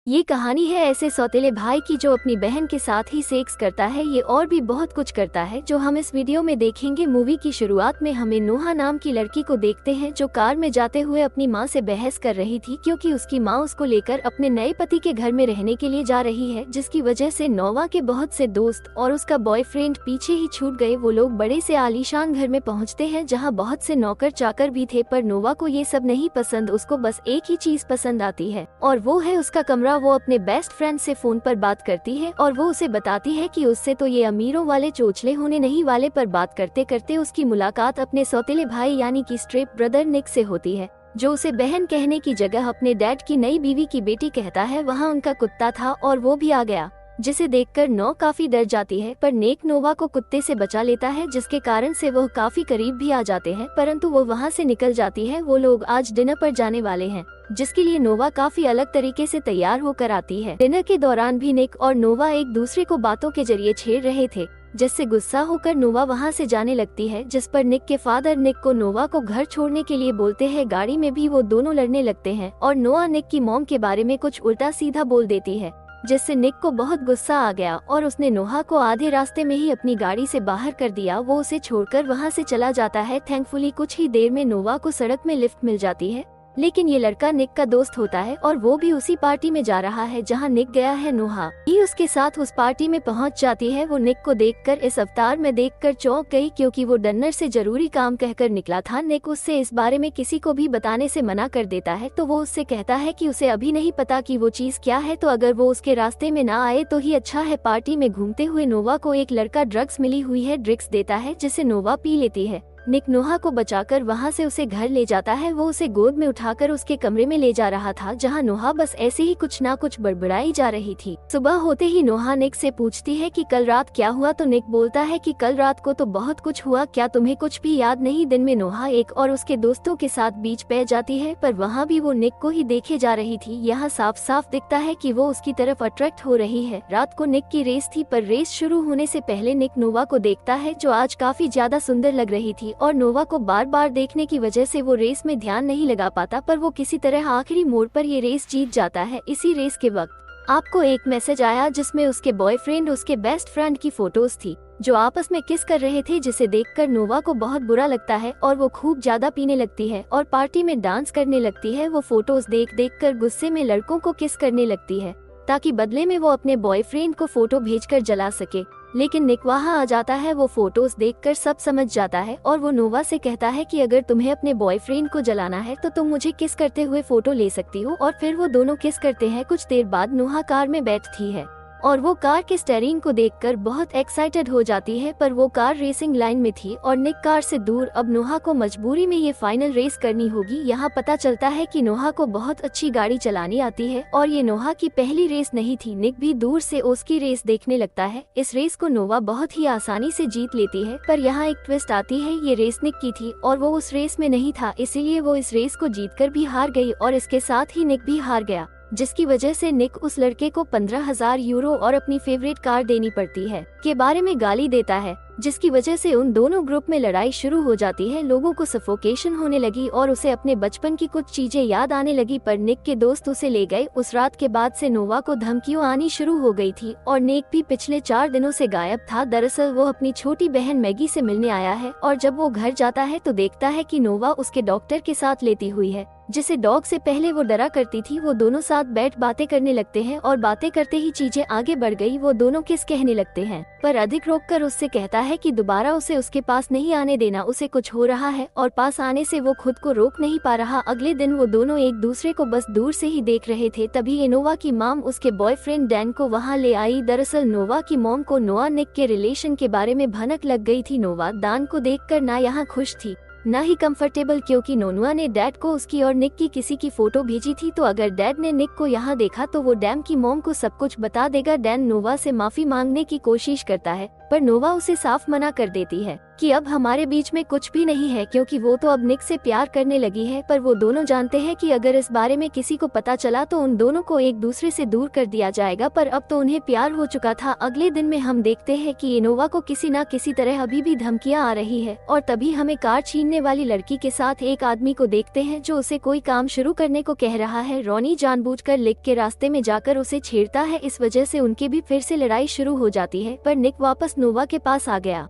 ये कहानी है ऐसे सौतेले भाई की जो अपनी बहन के साथ ही सेक्स करता है। ये और भी बहुत कुछ करता है जो हम इस वीडियो में देखेंगे। मूवी की शुरुआत में हमें नोहा नाम की लड़की को देखते हैं जो कार में जाते हुए अपनी माँ से बहस कर रही थी क्योंकि उसकी माँ उसको लेकर अपने नए पति के घर में रहने के लिए जा रही है, जिसकी वजह से नोवा के बहुत से दोस्त और उसका बॉयफ्रेंड पीछे ही छूट गए। वो लोग बड़े से आलीशान घर में पहुँचते हैं जहाँ बहुत से नौकर चाकर भी थे, पर नोवा को ये सब नहीं पसंद। उसको बस एक ही चीज पसंद आती है और वो है उसका कमरा। वो अपने बेस्ट फ्रेंड से फोन पर बात करती है और वो उसे बताती है कि उससे तो ये अमीरों वाले चोचले होने नहीं वाले। पर बात करते करते उसकी मुलाकात अपने सौतेले भाई यानी कि स्ट्रेप ब्रदर निक से होती है, जो उसे बहन कहने की जगह अपने डैड की नई बीवी की बेटी कहता है। वहाँ उनका कुत्ता था और वो भी आ गया, जिसे देखकर नो काफी डर जाती है, पर नेक नोवा को कुत्ते से बचा लेता है, जिसके कारण से वह काफी करीब भी आ जाते हैं, परंतु वो वहाँ से निकल जाती है। वो लोग आज डिनर पर जाने वाले हैं, जिसके लिए नोवा काफी अलग तरीके से तैयार होकर आती है। डिनर के दौरान भी निक और नोवा एक दूसरे को बातों के जरिए छेड़ रहे थे, जिससे गुस्सा होकर नोवा वहाँ से जाने लगती है, जिस पर निक के फादर निक को नोवा को घर छोड़ने के लिए बोलते हैं। गाड़ी में भी वो दोनों लड़ने लगते हैं और नोवा निक की मॉम के बारे में कुछ उल्टा सीधा बोल देती है, जिससे निक को बहुत गुस्सा आ गया और उसने नोहा को आधे रास्ते में ही अपनी गाड़ी से बाहर कर दिया। वो उसे छोड़कर वहाँ से चला जाता है। थैंकफुली कुछ ही देर में नोवा को सड़क में लिफ्ट मिल जाती है, लेकिन ये लड़का निक का दोस्त होता है और वो भी उसी पार्टी में जा रहा है जहाँ निक गया है। नोहा भी उसके साथ उस पार्टी में पहुँच जाती है। वो निक को देखकर इस अवतार में देखकर चौंक गई, क्योंकि वो डन्नर से जरूरी काम कहकर निकला था। निक उससे इस बारे में किसी को भी बताने से मना कर देता है, तो वो उससे कहता है कि उसे अभी नहीं पता कि वो चीज क्या है, तो अगर वो उसके रास्ते में ना आए तो ही अच्छा है। पार्टी में घूमते हुए नोवा को एक लड़का ड्रग्स मिली हुई है ड्रिंक्स देता है, जिसे नोवा पी लेती है। निक नोहा को बचाकर वहां से उसे घर ले जाता है। वो उसे गोद में उठाकर उसके कमरे में ले जा रहा था, जहां नोहा बस ऐसे ही कुछ ना कुछ बड़बड़ाई जा रही थी। सुबह होते ही नोहा निक से पूछती है कि कल रात क्या हुआ, तो निक बोलता है कि कल रात को तो बहुत कुछ हुआ, क्या तुम्हें कुछ भी याद नहीं। दिन में नोहा एक और उसके दोस्तों के साथ बीच पे जाती है, पर वहाँ भी वो निक को ही देखे जा रही थी। यहाँ साफ साफ दिखता है कि वो उसकी तरफ अट्रैक्ट हो रही है। रात को निक की रेस थी, पर रेस शुरू होने से पहले निक नोवा को देखता है, जो आज काफी ज्यादा सुंदर लग रही थी, और नोवा को बार बार देखने की वजह से वो रेस में ध्यान नहीं लगा पाता, पर वो किसी तरह आखिरी मोड़ पर ये रेस जीत जाता है। इसी रेस के वक्त आपको एक मैसेज आया जिसमें उसके बॉयफ्रेंड उसके बेस्ट फ्रेंड की फोटोज थी जो आपस में किस कर रहे थे, जिसे देखकर नोवा को बहुत बुरा लगता है और वो खूब ज्यादा पीने लगती है और पार्टी में डांस करने लगती है। वो फोटोज देख देख कर गुस्से में लड़कों को किस करने लगती है, ताकि बदले में वो अपने बॉयफ्रेंड को फोटो भेजकर जला सके। लेकिन निक वहाँ आ जाता है। वो फोटोज देखकर सब समझ जाता है और वो नोवा से कहता है कि अगर तुम्हें अपने बॉयफ्रेंड को जलाना है तो तुम मुझे किस करते हुए फोटो ले सकती हो, और फिर वो दोनों किस करते हैं। कुछ देर बाद नोहा कार में बैठती है और वो कार के स्टीयरिंग को देखकर बहुत एक्साइटेड हो जाती है, पर वो कार रेसिंग लाइन में थी और निक कार से दूर। अब नोहा को मजबूरी में ये फाइनल रेस करनी होगी। यहाँ पता चलता है कि नोहा को बहुत अच्छी गाड़ी चलानी आती है और ये नोहा की पहली रेस नहीं थी। निक भी दूर से उसकी रेस देखने लगता है। इस रेस को नोवा बहुत ही आसानी से जीत लेती है, पर यहाँ एक ट्विस्ट आती है। ये रेस निक की थी और वो उस रेस में नहीं था, इसीलिए वो इस रेस को जीतकर भी हार गई और इसके साथ ही निक भी हार गया, जिसकी वजह से निक उस लड़के को 15,000 यूरो और अपनी फेवरेट कार देनी पड़ती है के बारे में गाली देता है, जिसकी वजह से उन दोनों ग्रुप में लड़ाई शुरू हो जाती है। लोगों को सफोकेशन होने लगी और उसे अपने बचपन की कुछ चीजें याद आने लगी, पर निक के दोस्त उसे ले गए। उस रात के बाद से नोवा को धमकियां आनी शुरू हो गई थी और निक भी पिछले 4 दिनों से गायब था। दरअसल वो अपनी छोटी बहन मैगी से मिलने आया है और जब वो घर जाता है तो देखता है कि नोवा उसके डॉक्टर के साथ लेती हुई है, जिसे डॉग से पहले वो डरा करती थी। वो दोनों साथ बैठ बातें करने लगते हैं और बातें करते ही चीजें आगे बढ़ गई। वो दोनों किस कहने लगते हैं, पर अधिक रोककर उससे कहता है कि दोबारा उसे उसके पास नहीं आने देना, उसे कुछ हो रहा है और पास आने से वो खुद को रोक नहीं पा रहा। अगले दिन वो दोनों एक दूसरे को बस दूर से ही देख रहे थे, तभी नोवा की मॉम उसके बॉयफ्रेंड डैन को वहाँ ले आई। दरअसल नोवा की मॉम को नोआ निक के रिलेशन के बारे में भनक लग गई थी। नोवा दान को देखकर ना यहाँ खुश थी ना ही कंफर्टेबल, क्योंकि नोनुआ ने डैड को उसकी और निक की किसी की फोटो भेजी थी, तो अगर डैड ने निक को यहाँ देखा तो वो डैम की मॉम को सब कुछ बता देगा। डैन नोवा से माफी मांगने की कोशिश करता है, पर नोवा उसे साफ मना कर देती है कि अब हमारे बीच में कुछ भी नहीं है, क्योंकि वो तो अब निक से प्यार करने लगी है। पर वो दोनों जानते हैं कि अगर इस बारे में किसी को पता चला तो उन दोनों को एक दूसरे से दूर कर दिया जाएगा। पर अब तो उन्हें प्यार हो चुका था। अगले दिन में हम देखते हैं कि इनोवा को किसी न किसी तरह अभी भी धमकियां आ रही है, और तभी हमें कार छीनने वाली लड़की के साथ एक आदमी को देखते हैं जो उसे कोई काम शुरू करने को कह रहा है। रॉनी जानबूझकर निक के रास्ते में जाकर उसे छेड़ता है। इस वजह से उनकी भी फिर से लड़ाई शुरू हो जाती है। पर निक वापस नोवा के पास आ गया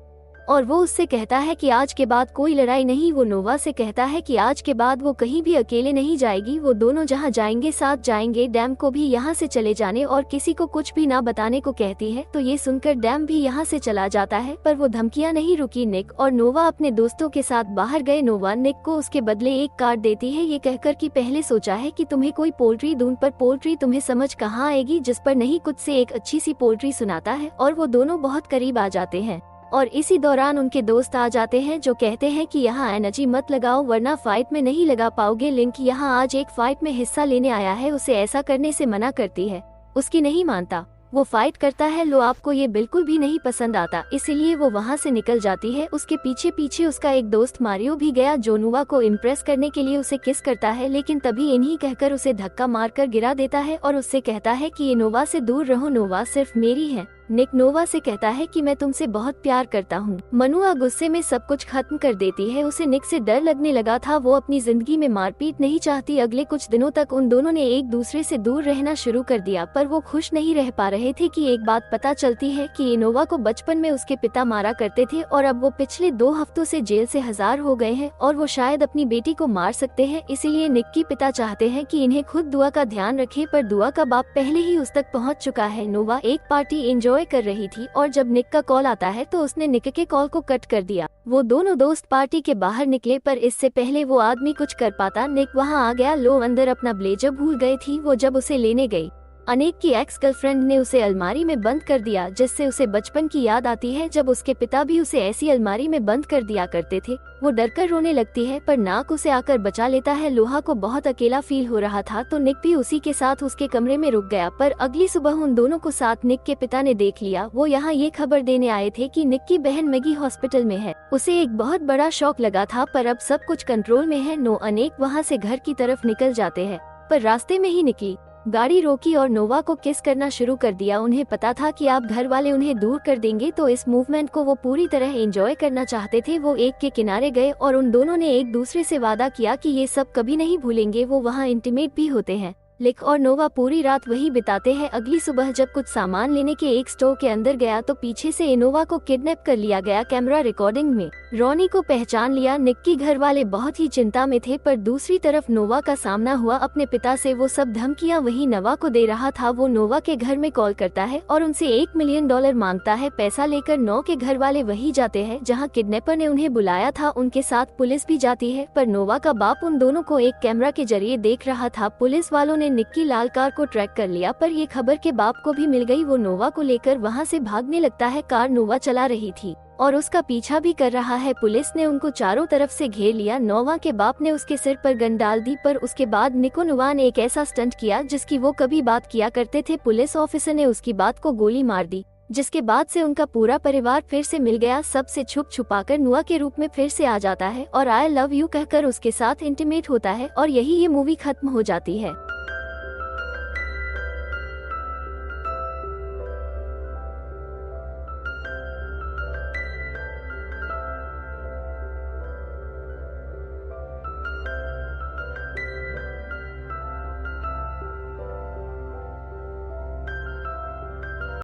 और वो उससे कहता है कि आज के बाद कोई लड़ाई नहीं। वो नोवा से कहता है कि आज के बाद वो कहीं भी अकेले नहीं जाएगी, वो दोनों जहाँ जाएंगे साथ जाएंगे। डैम को भी यहाँ से चले जाने और किसी को कुछ भी ना बताने को कहती है। तो ये सुनकर डैम भी यहाँ से चला जाता है, पर वो धमकियाँ नहीं रुकी। निक और नोवा अपने दोस्तों के साथ बाहर गए। नोवा निक को उसके बदले एक कार्ड देती है, ये कहकर कि पहले सोचा है कि तुम्हें कोई पोल्ट्री दूं, पर पोल्ट्री तुम्हें समझ कहाँ आएगी। जिस पर नहीं कुछ से एक अच्छी सी पोल्ट्री सुनाता है और वो दोनों बहुत करीब आ जाते हैं। और इसी दौरान उनके दोस्त आ जाते हैं जो कहते हैं कि यहाँ एनर्जी मत लगाओ वरना फाइट में नहीं लगा पाओगे। लिंक यहाँ आज एक फाइट में हिस्सा लेने आया है, उसे ऐसा करने से मना करती है, उसकी नहीं मानता। वो फाइट करता है। लो आपको ये बिल्कुल भी नहीं पसंद आता, इसीलिए वो वहाँ से निकल जाती है। उसके पीछे पीछे उसका एक दोस्त मारियो भी गया जो नोवा को इम्प्रेस करने के लिए उसे किस करता है, लेकिन तभी इन्हीं कहकर उसे धक्का मारकर गिरा देता है और उससे कहता है कि ये नोवा से दूर रहो, नोवा सिर्फ मेरी है। निक नोवा से कहता है कि मैं तुमसे बहुत प्यार करता हूँ। मनुआ गुस्से में सब कुछ खत्म कर देती है। उसे निक से डर लगने लगा था, वो अपनी जिंदगी में मारपीट नहीं चाहती। अगले कुछ दिनों तक उन दोनों ने एक दूसरे से दूर रहना शुरू कर दिया, पर वो खुश नहीं रह पा रहे थे कि एक बात पता चलती है कि इनोवा को बचपन में उसके पिता मारा करते थे और अब वो पिछले 2 हफ्तों से जेल से हजार हो गए हैं और वो शायद अपनी बेटी को मार सकते हैं। इसीलिए निक की पिता चाहते हैं कि इन्हें खुद दुआ का ध्यान रखें, पर दुआ का बाप पहले ही उस तक पहुँच चुका है। नोवा एक पार्टी एंजॉय कर रही थी और जब निक का कॉल आता है तो उसने निक के कॉल को कट कर दिया। वो दोनों दोस्त पार्टी के बाहर निकले, पर इससे पहले वो आदमी कुछ कर पाता निक वहाँ आ गया। लो अंदर अपना ब्लेजर भूल गई थी। वो जब उसे लेने गई, अनेक की एक्स गर्लफ्रेंड ने उसे अलमारी में बंद कर दिया, जिससे उसे बचपन की याद आती है जब उसके पिता भी उसे ऐसी अलमारी में बंद कर दिया करते थे। वो डरकर रोने लगती है, पर नाक उसे आकर बचा लेता है। लोहा को बहुत अकेला फील हो रहा था तो निक भी उसी के साथ उसके कमरे में रुक गया। पर अगली सुबह उन दोनों को साथ निक के पिता ने देख लिया। वो यहाँ ये खबर देने आए थे कि निक की बहन मैगी हॉस्पिटल में है। उसे एक बहुत बड़ा शॉक लगा था, पर अब सब कुछ कंट्रोल में है। नो अनेक वहाँ से घर की तरफ निकल जाते हैं, पर रास्ते में ही निकली गाड़ी रोकी और नोवा को किस करना शुरू कर दिया। उन्हें पता था कि आप घर वाले उन्हें दूर कर देंगे, तो इस मूवमेंट को वो पूरी तरह एंजॉय करना चाहते थे। वो एक के किनारे गए और उन दोनों ने एक दूसरे से वादा किया कि ये सब कभी नहीं भूलेंगे। वो वहाँ इंटीमेट भी होते हैं। लिक और नोवा पूरी रात वही बिताते हैं। अगली सुबह जब कुछ सामान लेने के एक स्टोर के अंदर गया तो पीछे से इनोवा को किडनैप कर लिया गया। कैमरा रिकॉर्डिंग में रॉनी को पहचान लिया। निक की घर वाले बहुत ही चिंता में थे, पर दूसरी तरफ नोवा का सामना हुआ अपने पिता से। वो सब धमकियां वही नोवा को दे रहा था। वो नोवा के घर में कॉल करता है और उनसे $1 मिलियन मांगता है। पैसा लेकर नो के घर वाले वही जाते हैं जहां किडनैपर ने उन्हें बुलाया था। उनके साथ पुलिस भी जाती है, पर नोवा का बाप उन दोनों को एक कैमरा के जरिए देख रहा था। पुलिस वालों ने निक की लाल कार को ट्रैक कर लिया, पर ये खबर के बाप को भी मिल गई। वो नोवा को लेकर वहाँ से भागने लगता है। कार नोवा चला रही थी और उसका पीछा भी कर रहा है। पुलिस ने उनको चारों तरफ से घेर लिया। नोवा के बाप ने उसके सिर पर गन डाल दी, पर उसके बाद निको नोवा ने एक ऐसा स्टंट किया जिसकी वो कभी बात किया करते थे। पुलिस ऑफिसर ने उसकी बात को गोली मार दी, जिसके बाद से उनका पूरा परिवार फिर से मिल गया। सबसे छुप छुपाकर नुआ के रूप में फिर से आ जाता है और आई लव यू कहकर उसके साथ इंटीमेट होता है और यही ये मूवी खत्म हो जाती है।